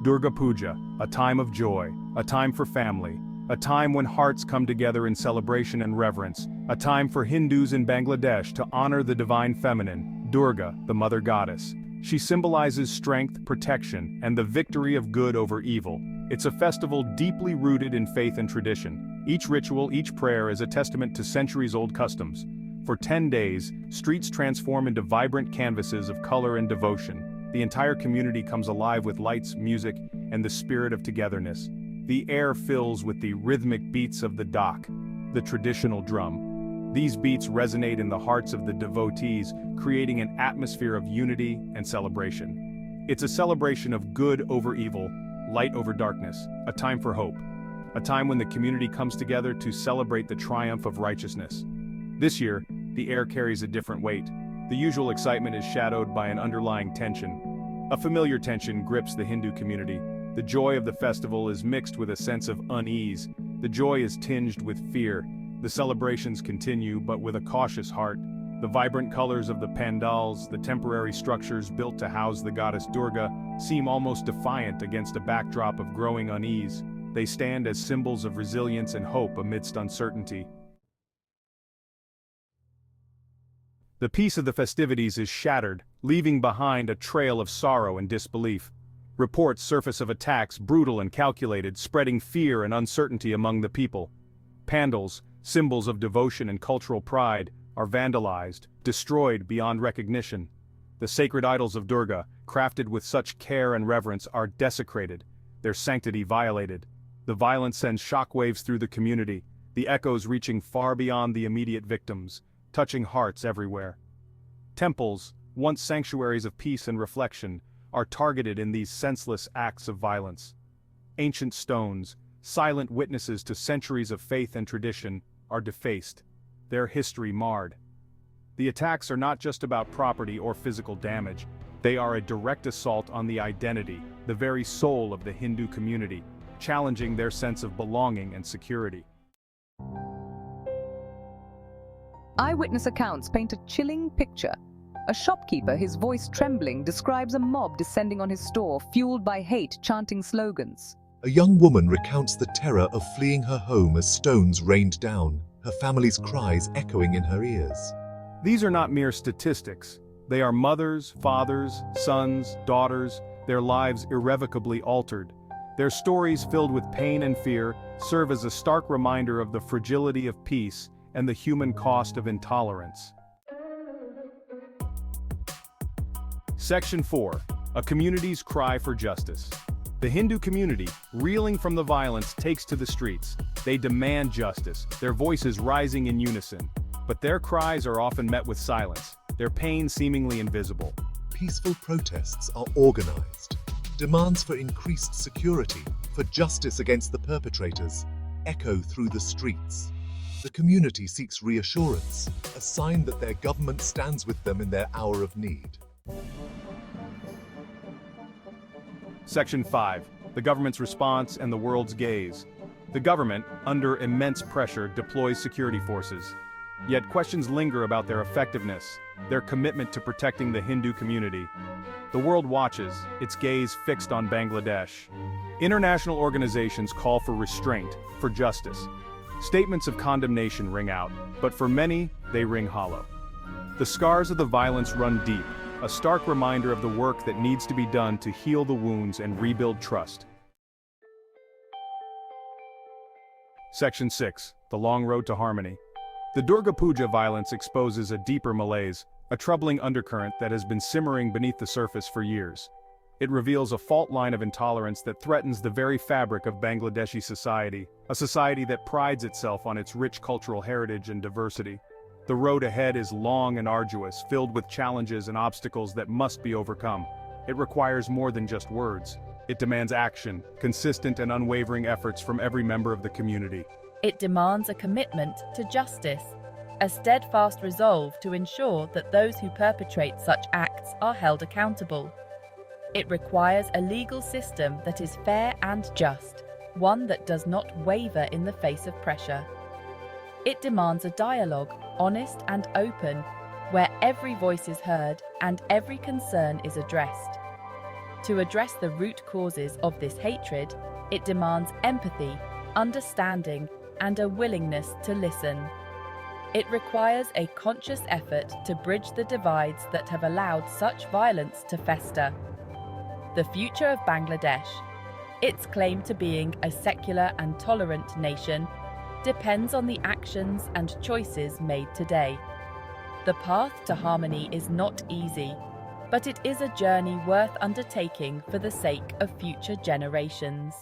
Durga Puja, a time of joy, a time for family, a time when hearts come together in celebration and reverence, a time for Hindus in Bangladesh to honor the divine feminine, Durga, the mother goddess. She symbolizes strength, protection, and the victory of good over evil. It's a festival deeply rooted in faith and tradition. Each ritual, each prayer is a testament to centuries-old customs. For 10 days, streets transform into vibrant canvases of color and devotion. The entire community comes alive with lights, music, and the spirit of togetherness. The air fills with the rhythmic beats of the dak, the traditional drum. These beats resonate in the hearts of the devotees, creating an atmosphere of unity and celebration. It's a celebration of good over evil, light over darkness, a time for hope. A time when the community comes together to celebrate the triumph of righteousness. This year, the air carries a different weight. The usual excitement is shadowed by an underlying tension. A familiar tension grips the Hindu community. The joy of the festival is mixed with a sense of unease. The joy is tinged with fear. The celebrations continue, but with a cautious heart. The vibrant colors of the pandals, the temporary structures built to house the goddess Durga, seem almost defiant against a backdrop of growing unease. They stand as symbols of resilience and hope amidst uncertainty. The peace of the festivities is shattered, leaving behind a trail of sorrow and disbelief. Reports surface of attacks brutal and calculated, spreading fear and uncertainty among the people. Pandals, symbols of devotion and cultural pride, are vandalized, destroyed beyond recognition. The sacred idols of Durga, crafted with such care and reverence, are desecrated, their sanctity violated. The violence sends shockwaves through the community, the echoes reaching far beyond the immediate victims, touching hearts everywhere. Temples, once sanctuaries of peace and reflection, are targeted in these senseless acts of violence. Ancient stones, silent witnesses to centuries of faith and tradition, are defaced, their history marred. The attacks are not just about property or physical damage, they are a direct assault on the identity, the very soul of the Hindu community, challenging their sense of belonging and security. Eyewitness accounts paint a chilling picture. A shopkeeper, his voice trembling, describes a mob descending on his store, fueled by hate, chanting slogans. A young woman recounts the terror of fleeing her home as stones rained down, her family's cries echoing in her ears. These are not mere statistics. They are mothers, fathers, sons, daughters, their lives irrevocably altered. Their stories, filled with pain and fear, serve as a stark reminder of the fragility of peace and the human cost of intolerance. Section 4. A community's cry for justice. The Hindu community, reeling from the violence, takes to the streets. They demand justice, their voices rising in unison. But their cries are often met with silence, their pain seemingly invisible. Peaceful protests are organized. Demands for increased security, for justice against the perpetrators, echo through the streets. The community seeks reassurance, a sign that their government stands with them in their hour of need. Section 5. The government's response and the world's gaze. The government, under immense pressure, deploys security forces. Yet questions linger about their effectiveness, their commitment to protecting the Hindu community. The world watches, its gaze fixed on Bangladesh. International organizations call for restraint, for justice. Statements of condemnation ring out, but for many, they ring hollow. The scars of the violence run deep, a stark reminder of the work that needs to be done to heal the wounds and rebuild trust. Section 6. The long road to harmony. The Durga Puja violence exposes a deeper malaise, a troubling undercurrent that has been simmering beneath the surface for years. It reveals a fault line of intolerance that threatens the very fabric of Bangladeshi society, a society that prides itself on its rich cultural heritage and diversity. The road ahead is long and arduous, filled with challenges and obstacles that must be overcome. It requires more than just words. It demands action, consistent and unwavering efforts from every member of the community. It demands a commitment to justice, a steadfast resolve to ensure that those who perpetrate such acts are held accountable. It requires a legal system that is fair and just, one that does not waver in the face of pressure. It demands a dialogue, honest and open, where every voice is heard and every concern is addressed. To address the root causes of this hatred, it demands empathy, understanding, and a willingness to listen. It requires a conscious effort to bridge the divides that have allowed such violence to fester. The future of Bangladesh, its claim to being a secular and tolerant nation, depends on the actions and choices made today. The path to harmony is not easy, but it is a journey worth undertaking for the sake of future generations.